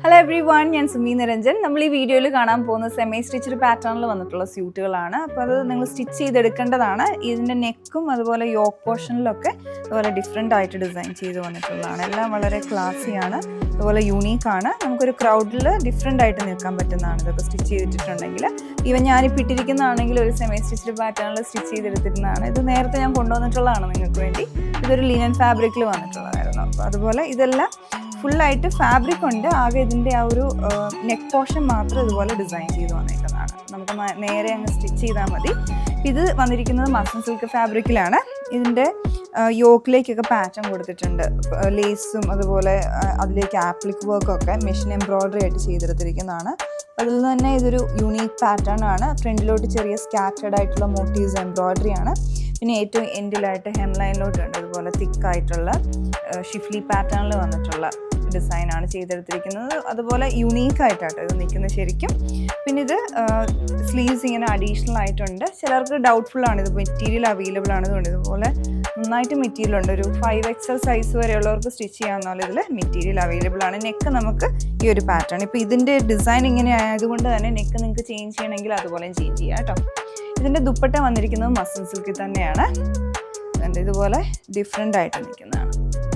Hello every one, ഞാൻ സുമി നിരഞ്ജൻ. നമ്മൾ ഈ വീഡിയോയിൽ കാണാൻ പോകുന്ന സെമി സ്റ്റിച്ചഡ് പാറ്റേണിൽ വന്നിട്ടുള്ള സ്യൂട്ടുകളാണ്. അപ്പോൾ അത് നിങ്ങൾ സ്റ്റിച്ച് ചെയ്തെടുക്കേണ്ടതാണ്. ഇതിൻ്റെ നെക്കും അതുപോലെ യോക്ക് പോർഷനിലൊക്കെ അതുപോലെ ഡിഫറെൻ്റ് ആയിട്ട് ഡിസൈൻ ചെയ്ത് വന്നിട്ടുള്ളതാണ്. എല്ലാം വളരെ ക്ലാസ്സിയാണ്, അതുപോലെ യൂണീക്കാണ്. നമുക്കൊരു ക്രൗഡിൽ ഡിഫറെൻ്റ് ആയിട്ട് നിൽക്കാൻ പറ്റുന്നതാണ് ഇതൊക്കെ സ്റ്റിച്ച് ചെയ്തിട്ടുണ്ടെങ്കിൽ. ഈവൻ ഞാനിപ്പോൾ ഇട്ടിരിക്കുന്നതാണെങ്കിൽ ഒരു സെമി സ്റ്റിച്ചഡ് പാറ്റേണിൽ സ്റ്റിച്ച് ചെയ്തെടുത്തിരുന്നതാണ്. ഇത് നേരത്തെ ഞാൻ കൊണ്ടുവന്നിട്ടുള്ളതാണ് നിങ്ങൾക്ക് വേണ്ടി. ഇതൊരു ലിനൻ ഫാബ്രിക്കിൽ വന്നിട്ടുള്ളതായിരുന്നു. അപ്പോൾ അതുപോലെ ഇതെല്ലാം ഫുള്ളായിട്ട് ഫാബ്രിക് ഉണ്ട്. ആകെ ഇതിൻ്റെ ആ ഒരു നെക്ക് പോർഷൻ മാത്രം ഇതുപോലെ ഡിസൈൻ ചെയ്ത് വന്നേക്കുന്നതാണ്. നമുക്ക് നേരെ അങ്ങ് സ്റ്റിച്ച് ചെയ്താൽ മതി. ഇത് വന്നിരിക്കുന്നത് മസ്ലിൻ സിൽക്ക് ഫാബ്രിക്കിലാണ്. ഇതിൻ്റെ യോക്കിലേക്കൊക്കെ പാറ്റേൺ കൊടുത്തിട്ടുണ്ട്. ലേസും അതുപോലെ അതിലേക്ക് ആപ്ലിക് വർക്കൊക്കെ മെഷീൻ എംബ്രോയ്ഡറി ആയിട്ട് ചെയ്തെടുത്തിരിക്കുന്നതാണ്. അതിൽ നിന്ന് തന്നെ ഇതൊരു യൂണീക്ക് പാറ്റേൺ ആണ്. ഫ്രണ്ടിലോട്ട് ചെറിയ സ്കാറ്റേഡ് ആയിട്ടുള്ള മോട്ടീവ്സ് എംബ്രോയ്ഡറി ആണ്. പിന്നെ ഏറ്റവും എൻഡിലായിട്ട് ഹെം ലൈനിലോട്ടുണ്ട് അതുപോലെ തിക്കായിട്ടുള്ള ഷിഫ്ലി പാറ്റേണിൽ വന്നിട്ടുള്ള ഡിസൈനാണ് ചെയ്തെടുത്തിരിക്കുന്നത്. അതുപോലെ യൂണീക്കായിട്ടാട്ടോ ഇത് നിൽക്കുന്നത് ശരിക്കും. പിന്നെ ഇത് സ്ലീവ്സ് ഇങ്ങനെ അഡീഷണൽ ആയിട്ടുണ്ട്. ചിലർക്ക് ഡൗട്ട്ഫുള്ളാണ് ഇത് മെറ്റീരിയൽ അവൈലബിൾ ആണെന്നുണ്ട്. ഇതുപോലെ നന്നായിട്ട് മെറ്റീരിയൽ ഉണ്ട്. ഒരു 5XL സൈസ് വരെയുള്ളവർക്ക് സ്റ്റിച്ച് ചെയ്യാവുന്ന ഇതിൽ മെറ്റീരിയൽ അവൈലബിൾ ആണ്. നെക്ക് നമുക്ക് ഈ ഒരു പാറ്റേൺ, ഇപ്പോൾ ഇതിൻ്റെ ഡിസൈൻ ഇങ്ങനെ ആയതുകൊണ്ട് തന്നെ നെക്ക് നിങ്ങൾക്ക് ചേഞ്ച് ചെയ്യണമെങ്കിൽ അതുപോലെയും ചേഞ്ച് ചെയ്യാം കേട്ടോ. ഇതിൻ്റെ ദുപ്പട്ട വന്നിരിക്കുന്നത് മസ്ലിൻ സിൽക്കിൽ തന്നെയാണ്. ഇതുപോലെ ഡിഫറെൻ്റ് ആയിട്ട് നിൽക്കുന്നതാണ്.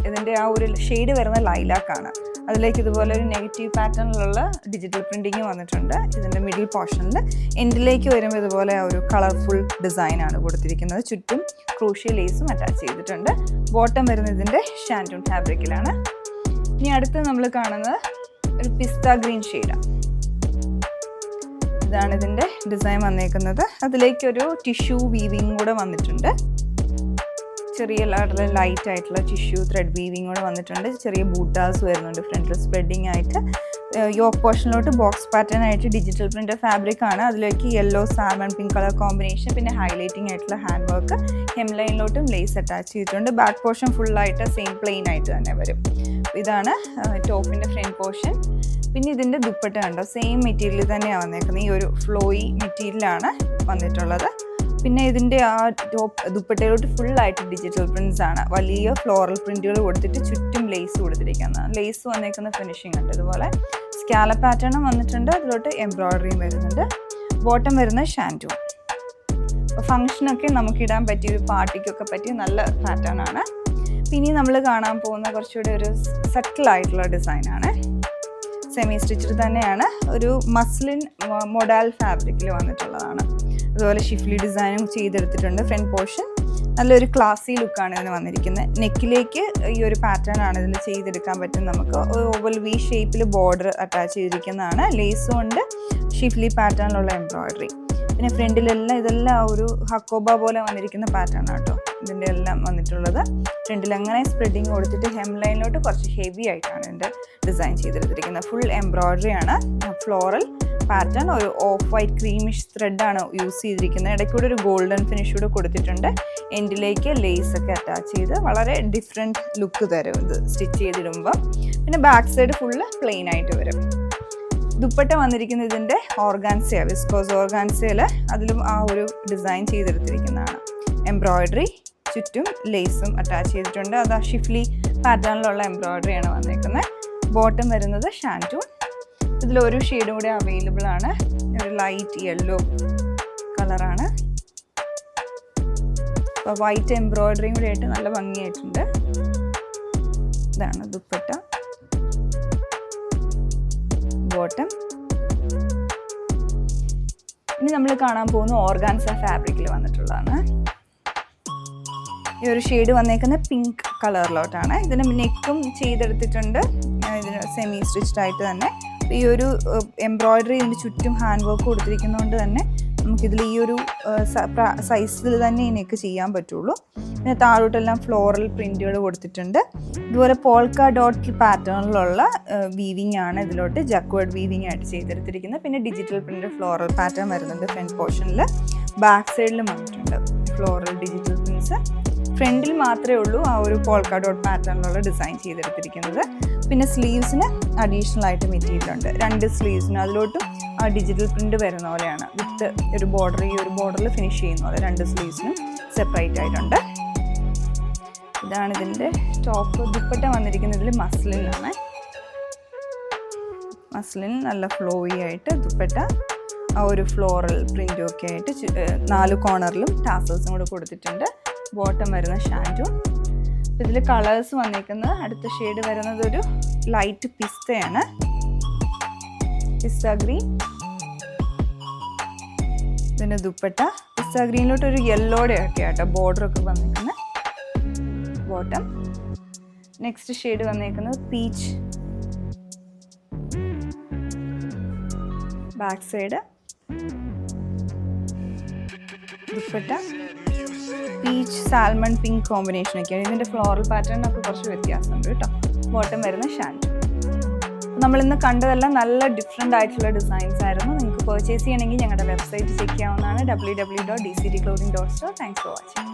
ഇതിൻ്റെ ആ ഒരു ഷെയ്ഡ് വരുന്ന ലൈലാക്കാണ്. അതിലേക്ക് ഇതുപോലെ ഒരു നെഗറ്റീവ് പാറ്റേണിലുള്ള ഡിജിറ്റൽ പ്രിൻറ്റിങ് വന്നിട്ടുണ്ട്. ഇതിൻ്റെ മിഡിൽ പോർഷനിൽ എൻഡിലേക്ക് വരുമ്പോൾ ഇതുപോലെ ഒരു കളർഫുൾ ഡിസൈനാണ് കൊടുത്തിരിക്കുന്നത്. ചുറ്റും ക്രൂഷ്യ ലേസും അറ്റാച്ച് ചെയ്തിട്ടുണ്ട്. ബോട്ടം വരുന്നത് ഇതിൻ്റെ ഷാൻറ്റൂൺ ഫാബ്രിക്കിലാണ്. ഇനി അടുത്ത് നമ്മൾ കാണുന്നത് ഒരു പിസ്ത ഗ്രീൻ ഷെയ്ഡാണ്. ഇതാണ് ഇതിൻ്റെ ഡിസൈൻ വന്നേക്കുന്നത്. അതിലേക്കൊരു ടിഷ്യൂ വീവിങ് കൂടെ വന്നിട്ടുണ്ട്. ചെറിയ ലൈറ്റ് ആയിട്ടുള്ള ടിഷ്യൂ ത്രെഡ് വീവിങ് കൂടെ വന്നിട്ടുണ്ട്. ചെറിയ ബൂട്ടാസ് വരുന്നുണ്ട് ഫ്രണ്ടിൽ സ്പ്രെഡിങ് ആയിട്ട്. യോക്ക് പോർഷനിലോട്ട് ബോക്സ് പാറ്റേൺ ആയിട്ട് ഡിജിറ്റൽ പ്രിൻ്റ് ഫാബ്രിക് ആണ്. അതിലേക്ക് yellow salmon pink colour combination, പിന്നെ ഹൈലൈറ്റിംഗ് ആയിട്ടുള്ള ഹാൻഡ് വർക്ക്, ഹെം ലൈനിലോട്ടും ലേസ് അറ്റാച്ച് ചെയ്തിട്ടുണ്ട്. ബാക്ക് പോർഷൻ ഫുള്ളായിട്ട് സെയിം പ്ലെയിൻ ആയിട്ട് തന്നെ വരും. ഇതാണ് ടോപ്പിൻ്റെ ഫ്രണ്ട് പോർഷൻ. പിന്നെ ഇതിൻ്റെ ദുപ്പട്ട കണ്ടോ, സെയിം മെറ്റീരിയൽ തന്നെയാണ് വന്നേക്കുന്നത്. ഈ ഒരു ഫ്ലോയി മെറ്റീരിയലാണ് വന്നിട്ടുള്ളത്. പിന്നെ ഇതിൻ്റെ ആ ദുപ്പട്ടയിലോട്ട് ഫുള്ളായിട്ട് ഡിജിറ്റൽ പ്രിൻറ്റ്സ് ആണ്. വലിയ ഫ്ലോറൽ പ്രിൻറ്റുകൾ കൊടുത്തിട്ട് ചുറ്റും ലേസ് കൊടുത്തിരിക്കുന്നതാണ്. ലേസ് വന്നേക്കുന്ന ഫിനിഷിംഗ് ഉണ്ട്. ഇതുപോലെ സ്കാല പാറ്റേണും വന്നിട്ടുണ്ട്. അതിലോട്ട് എംബ്രോയ്ഡറിയും വരുന്നുണ്ട്. ബോട്ടം വരുന്നത് ഷാൻറ്റൂൺ. അപ്പോൾ ഫംഗ്ഷനൊക്കെ നമുക്കിടാൻ പറ്റിയ ഒരു പാർട്ടിക്കൊക്കെ പറ്റിയ നല്ല പാറ്റേൺ ആണ്. പിന്നെ നമ്മൾ കാണാൻ പോകുന്ന കുറച്ചുകൂടി ഒരു സെറ്റിലായിട്ടുള്ള ഡിസൈനാണ്. സെമി സ്റ്റിച്ചഡ് തന്നെയാണ്. ഒരു മസ്ലിൻ മൊഡാൽ ഫാബ്രിക്കിൽ വന്നിട്ടുള്ളതാണ്. അതുപോലെ ഷിഫ്ലി ഡിസൈനും ചെയ്തെടുത്തിട്ടുണ്ട്. ഫ്രണ്ട് പോർഷൻ നല്ലൊരു ക്ലാസി ലുക്കാണ് ഇതിന് വന്നിരിക്കുന്നത്. നെക്കിലേക്ക് ഈ ഒരു പാറ്റേൺ ആണ് ഇതിൽ ചെയ്തെടുക്കാൻ പറ്റും. നമുക്ക് ഓവൽ വി ഷേപ്പിൽ ബോർഡർ അറ്റാച്ച് ചെയ്തിരിക്കുന്നതാണ്. ലേസും ഉണ്ട്, ഷിഫ്ലി പാറ്റേണിലുള്ള എംബ്രോയ്ഡറി. പിന്നെ ഫ്രണ്ടിലെല്ലാം ഇതെല്ലാം ഒരു ഹക്കോബ പോലെ വന്നിരിക്കുന്ന പാറ്റേൺ ആട്ടോ ഇതിൻ്റെ എല്ലാം വന്നിട്ടുള്ളത്. ഫ്രണ്ടിൽ അങ്ങനെ സ്പ്രെഡിങ് കൊടുത്തിട്ട് ഹെം ലൈനിലോട്ട് കുറച്ച് ഹെവി ആയിട്ടാണ് ഇതിൻ്റെ ഡിസൈൻ ചെയ്തെടുത്തിരിക്കുന്നത്. ഫുൾ എംബ്രോയ്ഡറി ആണ്. ഫ്ലോറൽ പാറ്റേൺ, ഒരു ഓഫ് വൈറ്റ് ക്രീമിഷ് ത്രെഡാണ് യൂസ് ചെയ്തിരിക്കുന്നത്. ഇടയ്ക്കൂടെ ഒരു ഗോൾഡൻ ഫിനിഷ് കൂടെ കൊടുത്തിട്ടുണ്ട്. എൻഡിലേക്ക് ലേസ് ഒക്കെ അറ്റാച്ച് ചെയ്ത് വളരെ ഡിഫറെൻറ്റ് ലുക്ക് തരും ഇത് സ്റ്റിച്ച് ചെയ്തിടുമ്പോൾ. പിന്നെ ബാക്ക് സൈഡ് ഫുള്ള് പ്ലെയിൻ ആയിട്ട് വരും. ദുപ്പട്ട വന്നിരിക്കുന്നത് ഇതിൻ്റെ ഓർഗാൻസയാണ്, വിസ്കോസ് ഓർഗാൻസയിൽ. അതിലും ആ ഒരു ഡിസൈൻ ചെയ്തെടുത്തിരിക്കുന്നതാണ്. എംബ്രോയ്ഡറി ചുറ്റും ലേസും അറ്റാച്ച് ചെയ്തിട്ടുണ്ട്. അത് ആ ഷിഫ്ലി പാറ്റേണിലുള്ള എംബ്രോയ്ഡറിയാണ് വന്നിരിക്കുന്നത്. ബോട്ടം വരുന്നത് ഷാൻറ്റൂൺ. ഇതിലൊരു ഷെയ്ഡും കൂടെ അവൈലബിൾ ആണ്. ഒരു ലൈറ്റ് യെല്ലോ കളറാണ്. അപ്പോൾ വൈറ്റ് എംബ്രോയ്ഡറിയും കൂടെ ആയിട്ട് നല്ല ഭംഗിയായിട്ടുണ്ട്. ഇതാണ് ദുപ്പട്ട, ബോട്ടം. ഇനി നമ്മൾ കാണാൻ പോകുന്ന ഓർഗാൻസ ഫാബ്രിക്കിൽ വന്നിട്ടുള്ളതാണ്. ഈ ഒരു ഷെയ്ഡ് വന്നേക്കുന്ന പിങ്ക് കളറിലോട്ടാണ്. ഇതിന് നെക്കും ചെയ്തെടുത്തിട്ടുണ്ട്. ഇതിന് സെമി സ്റ്റിച്ച്ഡ് ആയിട്ട് തന്നെ. ഈ ഒരു എംബ്രോയ്ഡറി ഇതിൻ്റെ ചുറ്റും ഹാൻഡ് വർക്ക് കൊടുത്തിരിക്കുന്നതുകൊണ്ട് തന്നെ നമുക്കിതിൽ ഈ ഒരു സൈസിൽ തന്നെ ഈ നെക്ക് ചെയ്യാൻ പറ്റുള്ളൂ. പിന്നെ താഴോട്ടെല്ലാം ഫ്ലോറൽ പ്രിൻറ്റുകൾ കൊടുത്തിട്ടുണ്ട്. ഇതുപോലെ പോൾക്ക ഡോട്ട് പാറ്റേണിലുള്ള വീവിങ് ആണ് ഇതിലോട്ട് ജക്വേർഡ് വീവിങ് ആയിട്ട് ചെയ്തെടുത്തിരിക്കുന്നത്. പിന്നെ ഡിജിറ്റൽ പ്രിൻ്റ് ഫ്ലോറൽ പാറ്റേൺ വരുന്നുണ്ട് ഫ്രണ്ട് പോർഷനിൽ. ബാക്ക് സൈഡിലും വന്നിട്ടുണ്ട് ഫ്ലോറൽ ഡിജിറ്റൽ പ്രിൻറ്റ്സ്. ഫ്രണ്ടിൽ മാത്രമേ ഉള്ളൂ ആ ഒരു പോൾക്ക ഡോട്ട് പാറ്റേണിലുള്ള ഡിസൈൻ ചെയ്തെടുത്തിരിക്കുന്നത്. പിന്നെ സ്ലീവ്സിന് അഡീഷണൽ ആയിട്ട് മെറ്റീരിയൽ ഉണ്ട്. 2 സ്ലീവ്സിന് അതിലോട്ടും ആ ഡിജിറ്റൽ പ്രിൻ്റ് വരുന്ന പോലെയാണ്. വിത്ത് ഒരു ബോർഡർ, ഈ ഒരു ബോർഡറിൽ ഫിനിഷ് ചെയ്യുന്ന പോലെ 2 സ്ലീവ്സിനും സെപ്പറേറ്റ് ആയിട്ടുണ്ട്. ഇതാണ് ഇതിൻ്റെ ടോപ്പ്. ദുപ്പട്ട വന്നിരിക്കുന്നതിൽ മസ്ലിനാണ്. മസ്ലിൻ നല്ല ഫ്ലോയി ആയിട്ട് ദുപ്പട്ട ആ ഒരു ഫ്ലോറൽ പ്രിൻറ്റും ഒക്കെ ആയിട്ട് 4 കോർണറിലും ടാസൽസും കൂടെ കൊടുത്തിട്ടുണ്ട്. ബോട്ടം വരുന്ന ഷാൻറ്റൂൺ. ഇതിൽ കളേഴ്സ് വന്നിരിക്കുന്നത് അടുത്ത ഷെയ്ഡ് വരുന്നത് ഒരു ലൈറ്റ് പിസ്തയാണ്, പിസ്ത ഗ്രീൻ. ഇതിൻ്റെ ദുപ്പട്ട പിസ്ത ഗ്രീനിലോട്ട് ഒരു യെല്ലോടെ ഒക്കെ ആട്ടോ ബോർഡറൊക്കെ വന്നിരിക്കുന്നത്. ബോട്ടം. നെക്സ്റ്റ് ഷെയ്ഡ് വന്നിരിക്കുന്നത് peach. Back side dupatta peach salmon pink combination ഒക്കെയാണ്. ഇതിൻ്റെ ഫ്ലോറൽ പാറ്റേണിനൊക്കെ കുറച്ച് വ്യത്യാസമുണ്ട് കേട്ടോ. ബോട്ടം വരുന്ന ഷാൻറ്റ്. നമ്മളിന്ന് കണ്ടതെല്ലാം നല്ല ഡിഫറെൻ്റ് ആയിട്ടുള്ള ഡിസൈൻസ് ആയിരുന്നു. നിങ്ങൾക്ക് പർച്ചേസ് ചെയ്യണമെങ്കിൽ ഞങ്ങളുടെ വെബ്സൈറ്റ് ചെക്ക് ചെയ്യാവുന്നതാണ്, www.dctclothing.store. Thanks for watching.